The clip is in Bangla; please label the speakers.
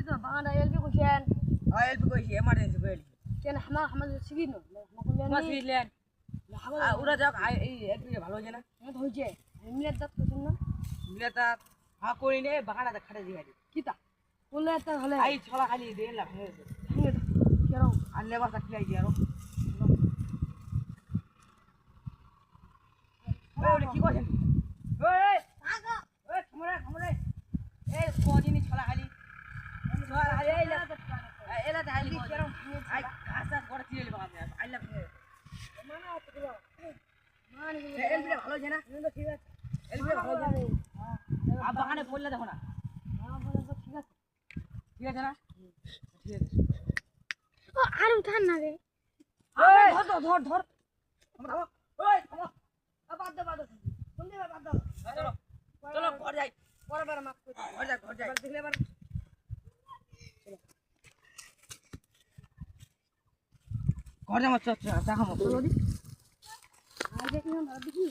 Speaker 1: তো বাগানটা এলপি কইছেন
Speaker 2: এলপি কইছি এমার্জেন্সি কইলি
Speaker 1: কেন হামার সিগিন
Speaker 2: তোমার সিলেন ওরা যাক এই এলপি ভালো হইছে না
Speaker 1: হইছে মিলের দাঁত কইছেন না
Speaker 2: মিলেটা করি নে বাগানটা খাটে দিই
Speaker 1: কিতা বললে তো হলে
Speaker 2: আই ছলা খালি দেন লাভ হয়েছে
Speaker 1: কেন
Speaker 2: আর লেবার চাকরি আই দিয়ারো কি কইছেন ওই আগো ওই খমরে এই কোদিনই ছলা খালি এলা তাহলে কেরম আই ঘাস করে চিলে বাগানে আই লাভ
Speaker 1: মানা তো দিও মানে
Speaker 2: এলপি ভালো হইছে না
Speaker 1: ঠিক আছে
Speaker 2: এলপি ভালো হইছে আর বাগানে পড়লে দেখো না
Speaker 1: বলে তো ঠিক আছে
Speaker 2: ঠিক আছে না ঠিক আছে
Speaker 1: ও আর উঠান না রে
Speaker 2: ধর ওই থামো
Speaker 1: বাদ দাও কোন দিবে বাদ দাও
Speaker 2: চলো চলো ঘর যাই
Speaker 1: পরে বার মাফ করে
Speaker 2: ঘর যাই
Speaker 1: দেখলে বার
Speaker 2: ঘর যাবো চল চল চা খাবো
Speaker 1: চলো দি আর দেখি